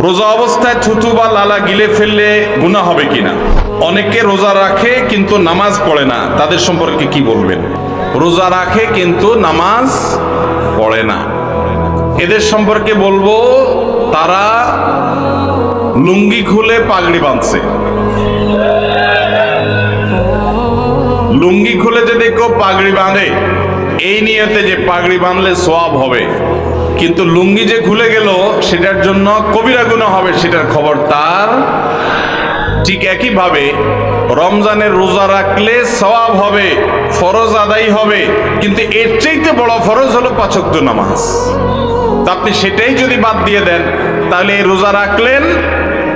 রোজা অবস্থায় থুতু বা লালা গিলে ফেললে গুনাহ হবে কিনা? অনেকে রোজা রাখে কিন্তু নামাজ পড়ে না, তাদের সম্পর্কে কি বলবেন? রোজা রাখে কিন্তু নামাজ পড়ে না, এদের সম্পর্কে বলবো তারা লুঙ্গি খুলে পাগড়ি বাঁধছে। লুঙ্গি খুলে যদি কেউ পাগড়ি বাঁধে এই নিয়তে যে পাগড়ি বাঁধলে সওয়াব হবে, কিন্তু লুঙ্গি যে খুলে গেল সেটার জন্য কবিরা গুনাহ হবে, সেটার খবর তার। ঠিক একইভাবে রমজানের রোজা রাখলে সওয়াব হবে, ফরজ আদায় হবে, কিন্তু এর চাইতে বড় ফরজ হলো 5 ওয়াক্ত নামাজ। তা আপনি সেটাই যদি বাদ দিয়ে দেন তাহলে এই রোজা রাখলেন,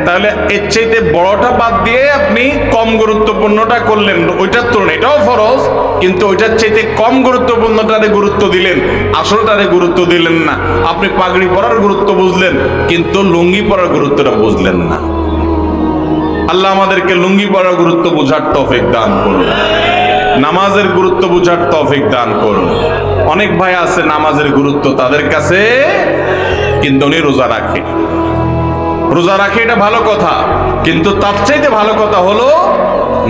তাহলে এর চাইতে বড়টা বাদ দিয়ে আপনি কম গুরুত্বপূর্ণটা করলেন। ওইটার তুলনায় এটাও ফরজ, কিন্তু ওইটার চাইতে কম গুরুত্বপূর্ণটারে গুরুত্ব দিলেন, আসলটারে গুরুত্ব দিলেন না। আপনি পাগড়ি পরার গুরুত্ব বুঝলেন কিন্তু লুঙ্গি পরার গুরুত্বটা বুঝলেন না। আল্লাহ আমাদেরকে লুঙ্গি পরার গুরুত্ব বোঝার তৌফিক দান করুন, নামাজের গুরুত্ব বোঝার তৌফিক দান করুন। অনেক ভাই আছে নামাজের গুরুত্ব তাদের কাছে, কিন্তু উনি রোজা রাখে। রোজা রাখে এটা ভালো কথা, কিন্তু তার চাইতে ভালো কথা হলো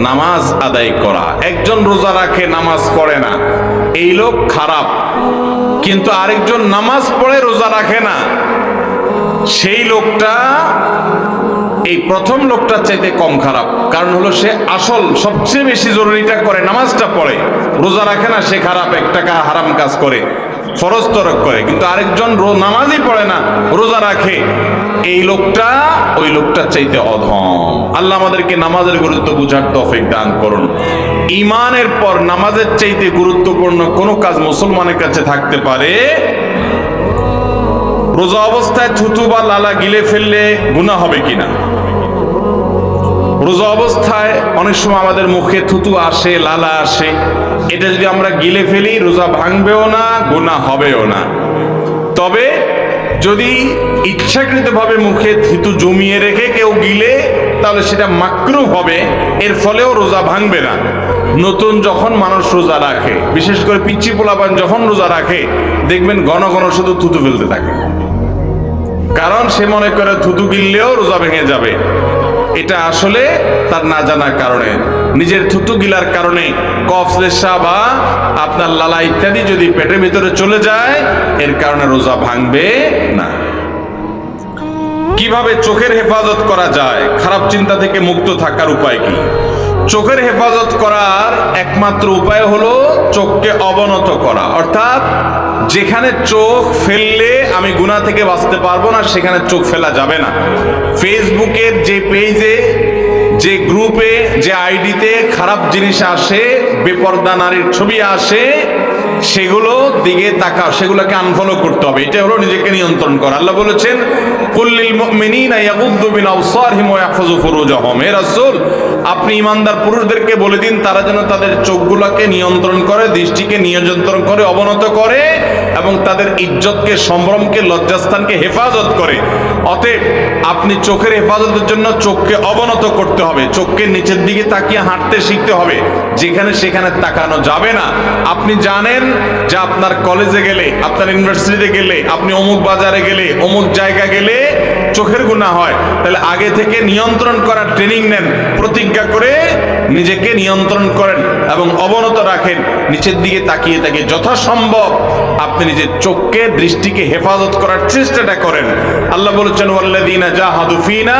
নামাজ আদায় করা। একজন রোজা রাখে নামাজ পড়ে না, এই লোক খারাপ। কিন্তু আরেকজন নামাজ পড়ে রোজা রাখে না, সেই লোকটা এই প্রথম লোকটার চাইতে কম খারাপ। কারণ হলো সে আসল সবচেয়ে বেশি জরুরিটা করে, নামাজটা পড়ে, রোজা রাখে না, সে খারাপ, এক টাকা হারাম কাজ করে, ফরজ তরক করে। কিন্তু আরেকজন নামাজই পড়ে না, রোজা রাখে, এই লোকটা ওই লোকটার চাইতে অধম। আল্লাহ আমাদেরকে নামাজের গুরুত্ব বুঝার তৌফিক দান করুন। ঈমানের পর নামাজের চাইতে গুরুত্বপূর্ণ কোন কাজ মুসলমানের কাছে থাকতে পারে? রোজা অবস্থায় থুতু বা লালা গিলে ফেললে গুনাহ হবে কিনা? রোজা অবস্থায় অনেক সময় আমাদের মুখে থুতু আসে, লালা আসে, এটা যদি আমরা গিলে ফেলি রোজা ভাঙবেও না, গুনাহ হবেও না। তবে যদি ইচ্ছাকৃতভাবে মুখে থুতু জমিয়ে রেখে কেউ গিলে, তাহলে সেটা মাকরুহ হবে, এর ফলেও রোজা ভাঙবে না। নতুন যখন মানুষ রোজা রাখে, বিশেষ করে পিচ্চি পোলাপান যখন রোজা রাখে, দেখবেন ঘন ঘন শুধু থুতু ফেলতে থাকে, কারণ সে মনে করে থুতু গিললেও রোজা ভেঙে যাবে। এটা আসলে তার না জানার কারণে, নিজের থুতু গিলার কারণে কফ, লেশা বা আপনার লালা ইত্যাদি যদি পেটের ভিতরে চলে যায়, এর কারণে রোজা ভাঙবে না। কিভাবে চোখের হেফাজত করা যায়? খারাপ চিন্তা থেকে মুক্ত থাকার উপায় কি? চোখের হেফাজত করার একমাত্র উপায় হলো চোখকে অবনত করা, অর্থাৎ যেখানে চোখ ফেললে আমি গুনাহ থেকে বাঁচতে পারবো না সেখানে চোখ ফেলা যাবে না। ফেসবুকের যে পেজে, যে গ্রুপে, যে আইডিতে খারাপ জিনিস আসে, বেপরদা নারীর ছবি আসে, সেগুলো দিকে তাকা, সেগুলোকে আনফলো করতে হবে। এটা হলো নিজেকে নিয়ন্ত্রণ করা। আল্লাহ বলেছেন কুল্লিল মুমিনিনা ইয়াগুদ্দু মিন আবসারিহিম ওয়া ইয়াহফাযু ফুরুজাহুম। হে রাসূল, আপনি ঈমানদার পুরুষদেরকে বলে দিন তারা যেন তাদের চোখগুলোকে নিয়ন্ত্রণ করে, দৃষ্টিকে নিয়ন্ত্রণ করে, অবনত করে, এবং তাদের ইজ্জতকে, সম্ভ্রমকে, লজ্জাস্থানকে হেফাজত করে। অতএব আপনি চোখের হেফাজতের জন্য চোখকে অবনত করতে হবে, চোখকে নিচের দিকে তাকিয়ে হাঁটতে শিখতে হবে, যেখানে সেখানে তাকানো যাবে না। আপনি জানেন যে আপনার কলেজে গেলে, আপনার ইউনিভার্সিটিতে গেলে, আপনি অমুক বাজারে গেলে, অমুক জায়গা গেলে চোখের গুনাহ হয়, তাহলে আগে থেকে নিয়ন্ত্রণ করার ট্রেনিং নেন, প্রতিজ্ঞা করে নিজেকে নিয়ন্ত্রণ করেন এবং অবনত রাখেন, নিচের দিকে তাকিয়ে তাকিয়ে যথাসম্ভব আপনি নিজের চোখকে, দৃষ্টিকে হেফাজত করার চেষ্টাটা করেন। আল্লাহ বলেছেন ওয়াল্লাযীনা জাহাদু ফীনা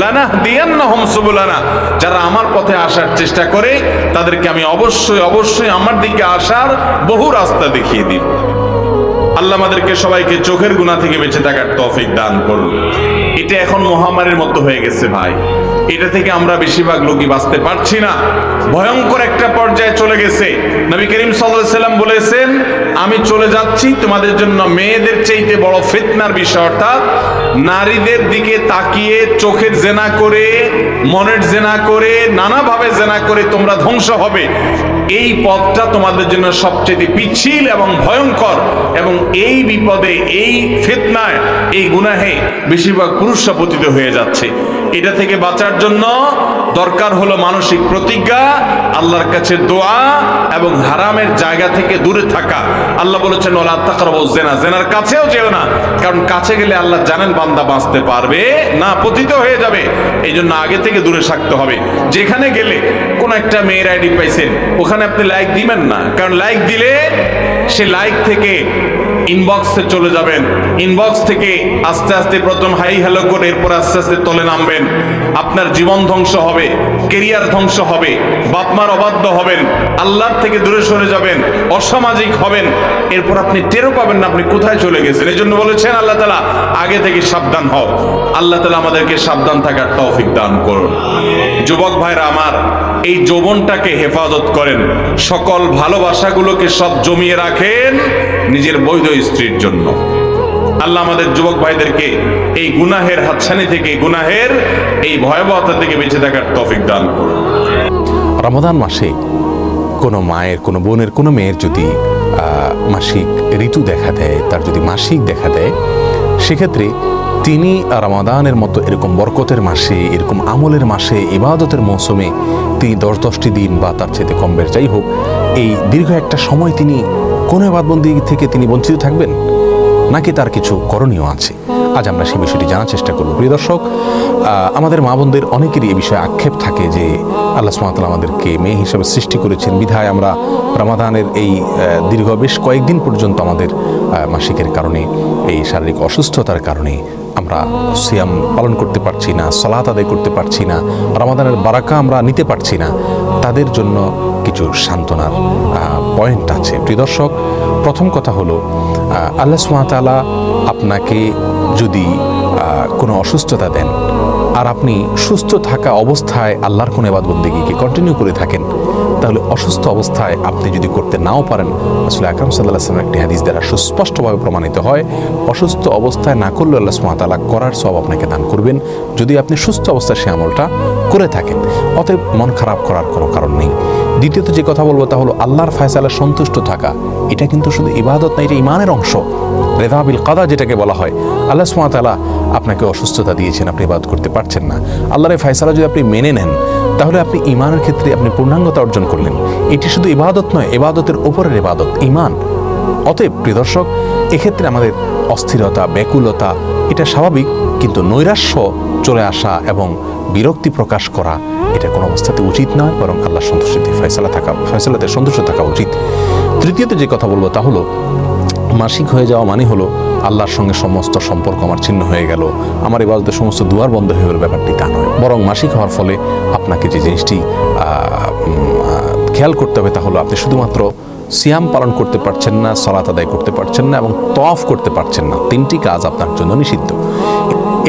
লানাহদিয়ান্নাহুম সুবুলানা, যারা আমার পথে আসার চেষ্টা করে তাদেরকে আমি অবশ্যই অবশ্যই আমার দিকে আসার বহু রাস্তা দেখিয়ে দিব। আল্লাহ আমাদেরকে সবাইকে চোখের গুনাহ থেকে বেঁচে থাকার তৌফিক দান করুন। এটা এখন মহামারীর মতো হয়ে গেছে ভাই, এটা থেকে আমরা বেশিরভাগ লোকই বাঁচতে পারছি না, ভয়ঙ্কর একটা পর্যায়ে চলে গেছে। নবী করিম সাল্লাল্লাহু আলাইহি ওয়াসাল্লাম বলেছেন আমি চলে যাচ্ছি তোমাদের জন্য মেয়েদের চাইতে বড় ফিতনার বিষয়, অর্থাৎ নারীদের দিকে তাকিয়ে চোখের জেনা করে, মনের জেনা করে, নানাভাবে জেনা করে তোমরা ধ্বংস হবে। এই পথটা তোমাদের জন্য সবচেয়ে পিচ্ছিল এবং ভয়ঙ্কর, এবং এই বিপদে, এই ফিতনায়, এই গুনাহে বেশিরভাগ পুরুষরা পতিত হয়ে যাচ্ছে। এটা থেকে বাঁচার জন্য দরকার হলো মানসিক প্রতিজ্ঞা, আল্লাহর কাছে দোয়া এবং হারামের জায়গা থেকে দূরে থাকা। আল্লাহ বলেছেন ওয়ালা তাকরাবুজ জিনা, জিনার কাছেও যেও না, কারণ কাছে গেলে আল্লাহ জানেন বান্দা বাঁচতে পারবে না, পতিত হয়ে যাবে। এই জন্য আগে থেকে দূরে থাকতে হবে। যেখানে গেলে কোন একটা মেয়ের আইডি পাইছেন, ওখানে আপনি লাইক দিবেন না, কারণ লাইক দিলে সে লাইক থেকে ইনবক্সে চলে যাবেন, ইনবক্স থেকে আস্তে আস্তে প্রথম হাই হ্যালো করে এরপর আস্তে আস্তে তলে নামবেন। আপনার জীবন ধ্বংস হবে, কেরিয়ার ধ্বংস হবে, বাপমার অবাধ্য হবেন, আল্লাহর থেকে দূরে সরে যাবেন, অসামাজিক হবেন, এরপর আপনি টেরও পাবেন না আপনি কোথায় চলে গেছেন। এই জন্য বলেছেন আল্লাহ তাআলা আগে থেকে সাবধান হও। আল্লাহ তাআলা আমাদেরকে সাবধান থাকার তৌফিক দান করুন। যুবক ভাইরা আমার, এই যৌবনটাকে হেফাজত করেন, সকল ভালোবাসাগুলোকে সব জমিয়ে রাখেন নিজের বৈধ স্ত্রীর জন্য। আল্লাহ আমাদের যুবক ভাইদেরকে এই গুনাহের হাতছানি থেকে, গুনাহের এই ভয়াবহতা থেকে বেঁচে থাকার তৌফিক দান করুন। রমাদান মাসে কোনো মায়ের, কোনো বোনের, কোনো মেয়ের যদি মাসিক ঋতু দেখা দেয়, তার যদি মাসিক দেখা দেয়, সেক্ষেত্রে তিনি রমাদানের মতো এরকম বরকতের মাসে, এরকম আমলের মাসে, ইবাদতের মৌসুমে তিনি 10-10টি দিন বা তার চাইতে কম বের যাই হোক, এই দীর্ঘ একটা সময় তিনি কোনো ইবাদতবন্দি থেকে তিনি বঞ্চিত থাকবেন, নাকি তার কিছু করণীয় আছে? আজ আমরা সেই বিষয়টি জানার চেষ্টা করব। প্রিয় দর্শক, আমাদের মা বোনদের অনেকেরই এই বিষয়ে আক্ষেপ থাকে যে আল্লাহ সুবহানাহু ওয়া তাআলা আমাদেরকে মেয়ে হিসেবে সৃষ্টি করেছেন, বিধায় আমরা রমাদানের এই দীর্ঘ বেশ কয়েকদিন পর্যন্ত আমাদের মাসিকের কারণে, এই শারীরিক অসুস্থতার কারণে আমরা সিয়াম পালন করতে পারছি না, সালাত আদায় করতে পারছি না, রমাদানের বারাকা আমরা নিতে পারছি না। তাদের জন্য কিছু সান্ত্বনার পয়েন্ট আছে। প্রিয় দর্শক, প্রথম কথা হলো, আল্লাহ সুবহানাহু ওয়া তাআলা আপনাকে যদি কোনো অসুস্থতা দেন আর আপনি সুস্থ থাকা অবস্থায় আল্লাহর কোনো ইবাদত বন্দেগীকে কন্টিনিউ করে থাকেন, তাহলে অসুস্থ অবস্থায় আপনি যদি করতে নাও পারেন, রাসূল আকরাম সাল্লাল্লাহু আলাইহি ওয়াসাল্লামের একটি হাদিস দ্বারা সুস্পষ্টভাবে প্রমাণিত হয়, অসুস্থ অবস্থায় না করলে আল্লাহ সুবহানাহু ওয়া তাআলা করার সওয়াব আপনাকে দান করবেন যদি আপনি সুস্থ অবস্থায় সে আমলটা করে থাকেন। অতএব মন খারাপ করার কোনো কারণ নেই। দ্বিতীয়ত যে কথা বলবো তা হলো, আল্লাহর ফয়সালায় সন্তুষ্ট থাকা, এটা কিন্তু শুধু ইবাদত না, এটা ঈমানের অংশ। রিদা বিল কাদা যেটাকে বলা হয়, আল্লাহ সুবহানাহু ওয়া তাআলা আপনাকে অসুস্থতা দিয়েছেন, আপনি ইবাদত করতে পারছেন না, আল্লাহর এই ফয়সালা যদি আপনি মেনে নেন, তাহলে আপনি ঈমানের ক্ষেত্রে আপনি পূর্ণাঙ্গতা অর্জন করলেন। এটি শুধু ইবাদত নয়, ইবাদতের উপরের ইবাদত, ঈমান। অতএব প্রিয় দর্শক, এক্ষেত্রে আমাদের অস্থিরতা, ব্যাকুলতা এটা স্বাভাবিক, কিন্তু নৈরাশ্য চলে আসা এবং বিরক্তি প্রকাশ করা এটা কোনো অবস্থাতে উচিত নয়, বরং আল্লাহর সন্তুষ্টিতে ফয়সালাতে সন্তুষ্ট থাকা উচিত। তৃতীয়ত যে কথা বলবো তা হলো, মাসিক হয়ে যাওয়া মানে হলো আল্লাহর সঙ্গে সমস্ত সম্পর্ক আমার ছিন্ন হয়ে গেল, আমার ইবাদতের সমস্ত দুয়ার বন্ধ হয়ে গেল, ব্যাপারটি তা নয়। বরং মাসিক হওয়ার ফলে আপনাকে যে জিনিসটি খেয়াল করতে হবে তা হলো, আপনি শুধুমাত্র সিয়াম পালন করতে পারছেন না, সালাত আদায় করতে পারছেন না এবং তওয়াফ করতে পারছেন না। 3টি কাজ আপনার জন্য নিষিদ্ধ।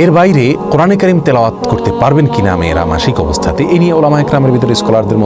এর বাইরে কোরআনে কারীম তেলাওয়াত করতে পারবেন কিনা মেয়েরা মাসিক অবস্থাতে, এই নিয়ে উলামায়ে কেরামের ভিতরে স্কলারদের মধ্যে